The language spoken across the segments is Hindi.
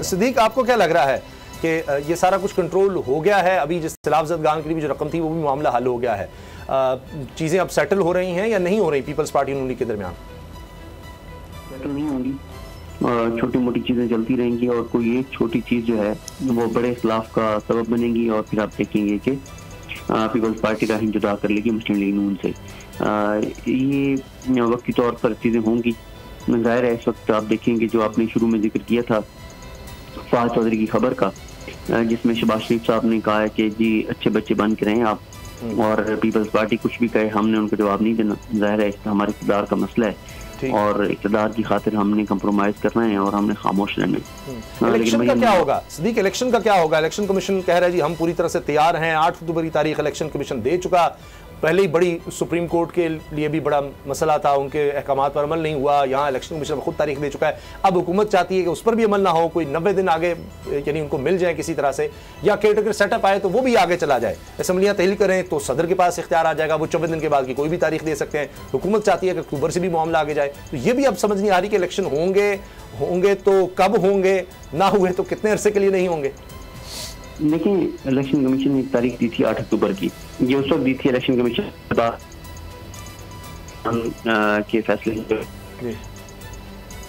सिद्दीक, आपको क्या लग रहा है कि ये सारा कुछ कंट्रोल हो गया है? अभी जिस सैलाब ज़दगान के लिए जो रकम थी वो भी मामला हल हो गया है, चीज़ें अब सेटल हो रही हैं या नहीं हो रही पीपल्स पार्टी और उन्हीं के दरमियान? सेटल नहीं होंगी, छोटी मोटी चीज़ें चलती रहेंगी और कोई एक छोटी चीज़ जो है वो बड़े इख्लाफ का सबब बनेगी और फिर आप देखेंगे कि पीपल्स पार्टी राह जुदा कर लेगी मुस्लिम लीग नून से। ये वक्ती तौर पर चीज़ें होंगी। जाहिर है इस वक्त आप देखेंगे जो आपने शुरू में जिक्र किया था फवाद चौधरी की खबर का, जिसमें शहबाज शरीफ साहब ने कहा है कि जी अच्छे बच्चे बन के रहें आप, और पीपल्स पार्टी कुछ भी कहे हमने उनको जवाब नहीं देना। जाहिर है हमारे इक़्तिदार का मसला है और इक़्तिदार की खातिर हमने कंप्रोमाइज करना है और हमने खामोश रहना है। इलेक्शन का क्या होगा सिद्दीक? इलेक्शन का क्या होगा? इलेक्शन कमीशन कह रहा है जी हम पूरी तरह से तैयार हैं, 8 अक्टूबर की तारीख इलेक्शन कमीशन दे चुका। पहले ही बड़ी सुप्रीम कोर्ट के लिए भी बड़ा मसला था, उनके अहकामात पर अमल नहीं हुआ, यहाँ इलेक्शन कमीशन खुद तारीख दे चुका है। अब हुकूमत चाहती है कि उस पर भी अमल ना हो, कोई 90 दिन आगे यानी उनको मिल जाए किसी तरह से, या केयर सेटअप आए तो वो भी आगे चला जाए। असम्बलियाँ तहलील करें तो सदर के पास इख्तियार आ जाएगा, वो 24 दिन के बाद की कोई भी तारीख दे सकते हैं। हुकूमत चाहती है कि अक्टूबर से भी मामला आगे जाए। तो ये भी अब समझ नहीं आ रही कि इलेक्शन होंगे तो कब होंगे, ना हुए तो कितने अरसे के लिए नहीं होंगे। देखिए इलेक्शन कमीशन ने एक तारीख दी थी 8 अक्टूबर की, ये उस वक्त दी थी इलेक्शन कमीशन के फैसले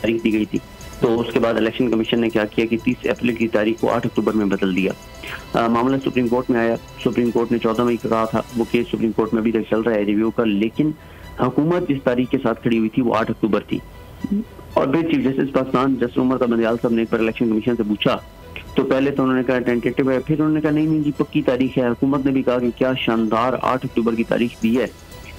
तारीख दी गई थी। तो उसके बाद इलेक्शन कमीशन ने क्या किया कि 30 अप्रैल की तारीख को 8 अक्टूबर में बदल दिया। मामला सुप्रीम कोर्ट में आया, सुप्रीम कोर्ट ने 14 मई का कहा था, वो केस सुप्रीम कोर्ट में अभी तक चल रहा है रिव्यू का, लेकिन हुकूमत जिस तारीख के साथ खड़ी हुई थी वो 8 अक्टूबर थी। और फिर chief justice Pakistan justice Umar का बंदियाल साहब ने एक बार इलेक्शन कमीशन से पूछा तो पहले तो उन्होंने कहा टेंटेटिव है, फिर उन्होंने कहा नहीं जी पक्की तारीख है। हुकूमत ने भी कहा कि क्या शानदार 8 अक्टूबर की तारीख दी है,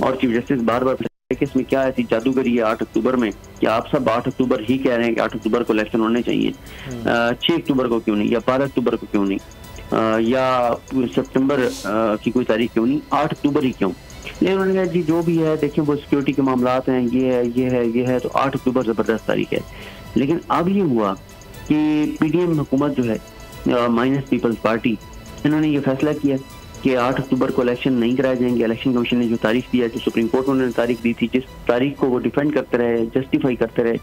और चीफ जस्टिस बार बार कि इसमें क्या ऐसी जादूगरी है 8 अक्टूबर में कि आप सब 8 अक्टूबर ही कह रहे हैं कि 8 अक्टूबर को इलेक्शन होने चाहिए, 6 अक्टूबर को क्यों नहीं, या 12 अक्टूबर को क्यों नहीं, या सितंबर की कोई तारीख क्यों नहीं, 8 अक्टूबर ही क्यों? लेकिन उन्होंने कहा जी जो भी है देखिए वो सिक्योरिटी के मामला हैं, ये है तो 8 अक्टूबर जबरदस्त तारीख है। लेकिन अब ये हुआ कि पीडीएम हुकूमत जो है माइनस पीपल्स पार्टी, इन्होंने ये फैसला किया कि 8 अक्टूबर को इलेक्शन नहीं कराए जाएंगे। इलेक्शन कमीशन ने जो तारीख दिया, जो सुप्रीम कोर्ट उन्होंने तारीख दी थी, जिस तारीख को वो डिफेंड करते रहे, जस्टिफाई करते रहे,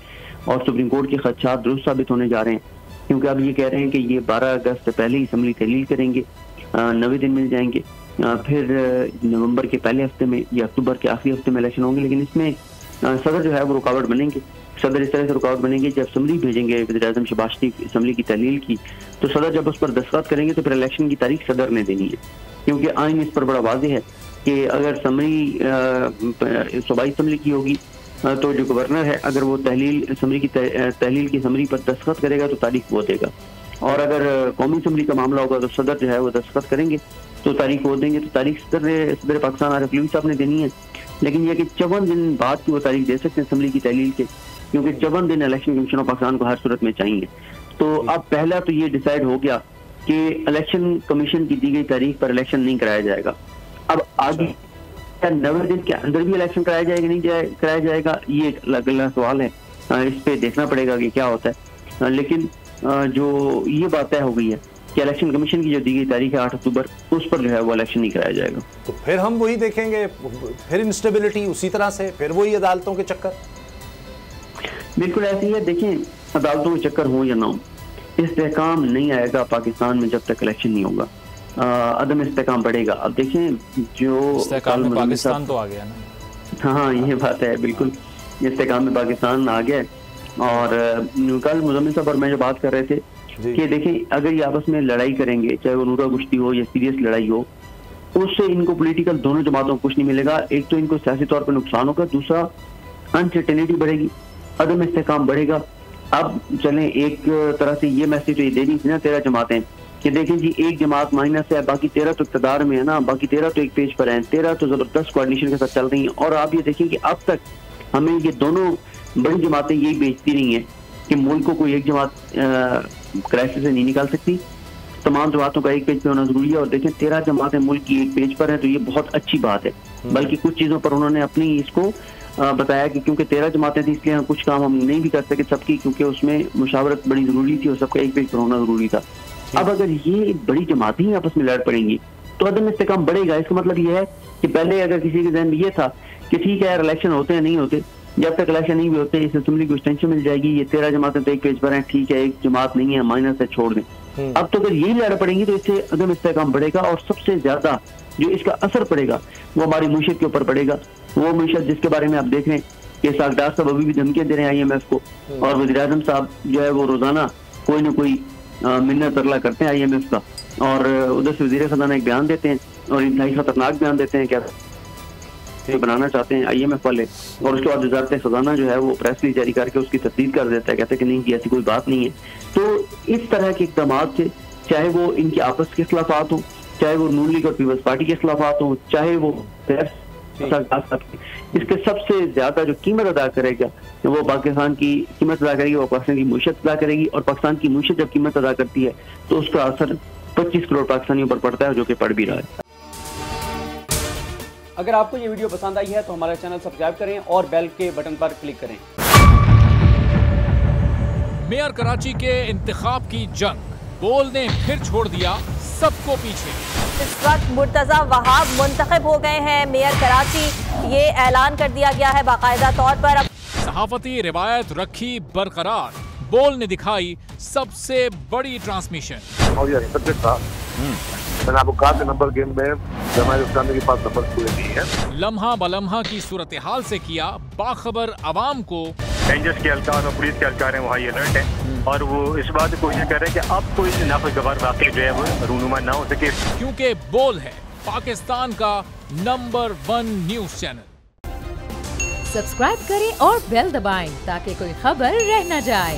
और सुप्रीम कोर्ट के खदशात दुरुस्त साबित होने जा रहे हैं, क्योंकि अब ये कह रहे हैं कि ये 12 अगस्त से पहले ही असम्बली तहलील करेंगे, 90 दिन मिल जाएंगे, फिर नवंबर के पहले हफ्ते में या अक्टूबर के आखिरी हफ्ते में इलेक्शन होंगे। लेकिन इसमें सदर जो है वो रुकावट बनेंगे। सदर इस तरह से रुकावट बनेंगे, जब असम्बली भेजेंगे वज़ीर-ए-आज़म शहबाज शरीफ असम्बली की तहलील की, तो सदर जब उस पर दस्तखत करेंगे तो फिर इलेक्शन की तारीख सदर ने देनी है, क्योंकि आइन इस पर बड़ा वाज़ेह है कि अगर असम्बली सूबाई असम्बली की होगी तो जो गवर्नर है अगर वो तहलील असम्बली की असम्बली पर दस्तखत करेगा तो तारीख वो देगा, और अगर कौमी असम्बली का मामला होगा तो सदर जो है वो दस्तखत करेंगे तो तारीख वो देंगे। तो तारीख सदर पाकिस्तान आरिफ अलवी साहब ने देनी है, लेकिन यह कि 54 दिन बाद की वो तारीख दे सकते हैं असम्बली की तहलील के, क्योंकि 54 दिन इलेक्शन कमीशन ऑफ पाकिस्तान को हर सूरत में चाहिए। तो अब पहला तो ये डिसाइड हो गया कि इलेक्शन कमीशन की दी गई तारीख पर इलेक्शन नहीं कराया जाएगा। अब आगे 90 दिन के अंदर भी इलेक्शन कराया जाएगा नहीं कराया जाएगा, ये एक अगला सवाल है, इस पे देखना पड़ेगा कि क्या होता है। लेकिन जो ये बात तय हो गई है कि इलेक्शन कमीशन की जो दी गई तारीख है 8 अक्टूबर, उस पर जो है वो इलेक्शन नहीं कराया जाएगा। तो फिर हम वही देखेंगे, फिर इंस्टेबिलिटी उसी तरह से, फिर वही अदालतों के चक्कर। बिल्कुल ऐसी है। देखिए अदालतों के चक्कर हो या ना हो, इस्तेहकाम नहीं आएगा पाकिस्तान में जब तक इलेक्शन नहीं होगा, अदम इस्तेहकाम बढ़ेगा। अब देखें जो पाकिस्तान तो आ गया ना, हाँ ये बात है, बिल्कुल इस्तेहकाम में पाकिस्तान आ गया। और कल मुज़म्मिल साहब और मैं जो बात कर रहे थे कि देखें अगर ये आपस में लड़ाई करेंगे, चाहे वो नूरा कुश्ती हो या सीरियस लड़ाई हो, उससे इनको पॉलिटिकल दोनों जमातों को कुछ नहीं मिलेगा। एक तो इनको सियासी तौर पर नुकसान होगा, दूसरा अनसर्टेनिटी बढ़ेगी, अदम इस्तेहकाम बढ़ेगा। अब चलें एक तरह से ये मैसेज तो ये दे दी थी ना 13 जमातें कि देखें जी एक जमात माइनस है, बाकी 13 तो इक़्तिदार में है ना, बाकी 13 तो एक पेज पर हैं, 13 तो जबरदस्त कोऑर्डिनेशन के साथ चल रही हैं। और आप ये देखें कि अब तक हमें ये दोनों बड़ी जमातें यही बेचती रही हैं कि मुल्क को कोई एक जमात क्राइसिस से नहीं निकाल सकती, तमाम जमातों का एक पेज पे होना जरूरी है। और देखें 13 जमातें मुल्क की एक पेज पर हैं, तो ये बहुत अच्छी बात है। बल्कि कुछ चीज़ों पर उन्होंने अपनी इसको बताया कि क्योंकि 13 जमातें थी इसलिए कुछ काम हम नहीं भी कर सके सबकी, क्योंकि उसमें मुशावरत बड़ी जरूरी थी और सबका एक पेज पर होना जरूरी था। अब अगर ये बड़ी जमातें ही आपस में लड़ पड़ेंगी तो अदम इस्तेहकाम बढ़ेगा। इसका मतलब ये है कि पहले अगर किसी के जहन में ये था कि ठीक है यार इलेक्शन होते हैं नहीं होते, जब तक इलेक्शन नहीं भी होते इस असेंबली को एक्सटेंशन मिल जाएगी। ये 13 जमातें तो एक पेज पर हैं, ठीक है, एक जमात नहीं है, माइनस है, छोड़ दें। अब तो अगर यही लड़ पड़ेंगी तो इससे अदम इस्तेहकाम बढ़ेगा और सबसे ज्यादा जो इसका असर पड़ेगा वो हमारी मीशत के ऊपर पड़ेगा। वो मीशत जिसके बारे में आप देख रहे हैं कि सागदार साहब अभी भी धमकियां दे रहे हैं IMF को, और वज़ीर-ए-आज़म साहब जो है वो रोजाना कोई ना कोई मिन्नत तरला करते हैं IMF का, और उधर से वज़ीर ख़ज़ाना एक बयान देते हैं और इंतहाई खतरनाक बयान देते हैं, क्या बनाना चाहते हैं IMF वाले, और उसके बाद वज़ारत ख़ज़ाना जो है वो प्रेस रिलीज जारी करके उसकी तस्दीक कर देता है, कहते हैं कि नहीं कि ऐसी कोई बात नहीं है। तो इस तरह के इक़दाम से, चाहे वो इनके आपस के खिलाफात हों, चाहे वो नून लीग और पीपल्स पार्टी के खिलाफात हों, चाहे वो इसके सबसे ज्यादा जो कीमत अदा करेगा वो पाकिस्तान की कीमत अदा करेगी, वो पाकिस्तान की मीशत अदा करेगी, और पाकिस्तान की मीशत जब कीमत अदा करती है तो उसका असर 25 करोड़ पाकिस्तानियों पर पड़ता है, जो कि पड़ भी रहा है। अगर आपको ये वीडियो पसंद आई है तो हमारा चैनल सब्सक्राइब करें और बेल के बटन पर क्लिक करें। मेयर कराची के इंतखाब की जंग, बोल ने फिर छोड़ दिया सबको पीछे। इस वक्त मुर्तजा वहाब मुंतखब हो गए हैं मेयर कराची, ये ऐलान कर दिया गया है बाकायदा तौर पर। अब सहाफती रिवायत रखी बरकरार, बोल ने दिखाई सबसे बड़ी ट्रांसमिशन। और ये एक्सपेक्टेड था, मैंने आपको कहा कि नंबर गेम में जमात इस्लामी के पास नंबर पूरे नहीं है। लम्हा बलम्हा की सूरत हाल से किया बाखबर आवाम को। रेंजर्स के एहलकार और पुलिस के एहलकार हैं वो हाई अलर्ट है, और वो इस बात की कोशिश कर रहे हैं कि अब कोई नाखुशगवार वाक़या जो है वो रूनुमा ना हो सके, क्योंकि बोल है पाकिस्तान का नंबर 1 न्यूज चैनल। सब्सक्राइब करें और बेल दबाएं ताकि कोई खबर रह न जाए।